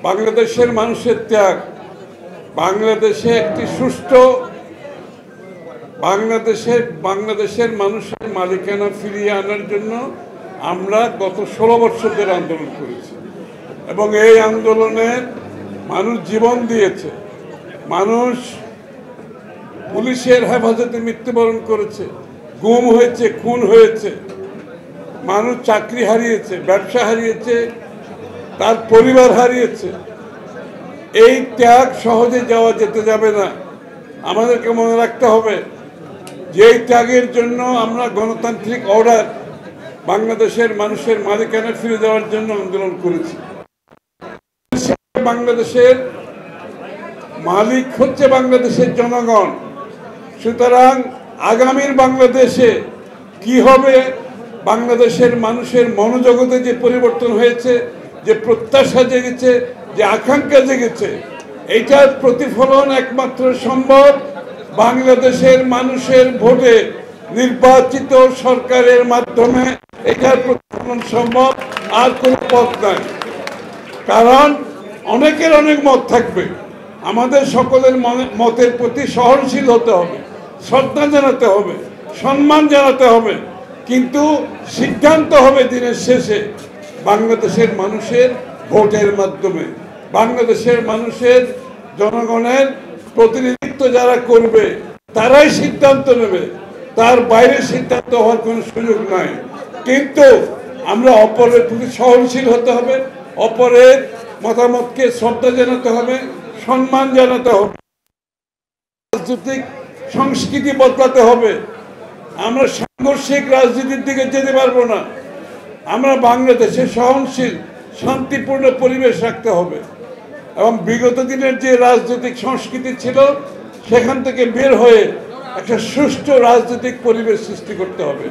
বাংলাদেশের মানুষের ত্যাগ, বাংলাদেশে একটি সুষ্ঠু বাংলাদেশের মানুষের মালিকানা ফিরিয়ে আনার জন্য আমরা গত 16 বছর ধরে আন্দোলন করেছি এবং এই আন্দোলনের মানুষ জীবন দিয়েছে, মানুষ পুলিশের হেফাজতে মৃত্যুবরণ করেছে, গুম হয়েছে, খুন হয়েছে, মানুষ চাকরি হারিয়েছে, ব্যবসা হারিয়েছে, তার পরিবার হারিয়েছে। এই ত্যাগ সহজে যেতে যাবে না। আমাদেরকে মনে রাখতে হবে যে এই ত্যাগের জন্য আমরা গণতান্ত্রিক অর্ডার, বাংলাদেশের মানুষের মালিকানা ফিরে দেওয়ার জন্য আন্দোলন করেছি। বাংলাদেশের মালিক হচ্ছে বাংলাদেশের জনগণ। সুতরাং আগামীর বাংলাদেশে কি হবে, বাংলাদেশের মানুষের মনোজগতে যে পরিবর্তন হয়েছে, যে প্রত্যাশা জেগেছে, যে আকাঙ্ক্ষা জেগেছে, এটার প্রতিফলন একমাত্র সম্ভব বাংলাদেশের মানুষের ভোটে নির্বাচিত সরকারের মাধ্যমে। এটার প্রতিফলন সম্ভব, আর কোনো পথ নাই। কারণ অনেকের অনেক মত থাকবে, আমাদের সকলের মতের প্রতি সহনশীল হতে হবে, শ্রদ্ধা জানাতে হবে, সম্মান জানাতে হবে, কিন্তু সিদ্ধান্ত হবে দিনের শেষে বাংলাদেশের মানুষের ভোটের মাধ্যমে। বাংলাদেশের মানুষের, জনগণের প্রতিনিধিত্ব যারা করবে তারাই সিদ্ধান্ত নেবে, তার বাইরে সিদ্ধান্ত হওয়ার কোনো সুযোগ নাই। কিন্তু আমরা অপরের প্রতি সহনশীল হতে হবে, অপরের মতামতকে শ্রদ্ধা জানাতে হবে, সম্মান জানাতে হবে, রাজনৈতিক সংস্কৃতি বদলাতে হবে। আমরা সাংঘর্ষিক রাজনীতির দিকে যেতে পারবো না। আমরা বাংলাদেশে সহনশীল শান্তিপূর্ণ পরিবেশ রাখতে হবে এবং বিগত দিনের যে রাজনৈতিক সংস্কৃতি ছিল সেখান থেকে বের হয়ে একটা সুষ্ঠু রাজনৈতিক পরিবেশ সৃষ্টি করতে হবে।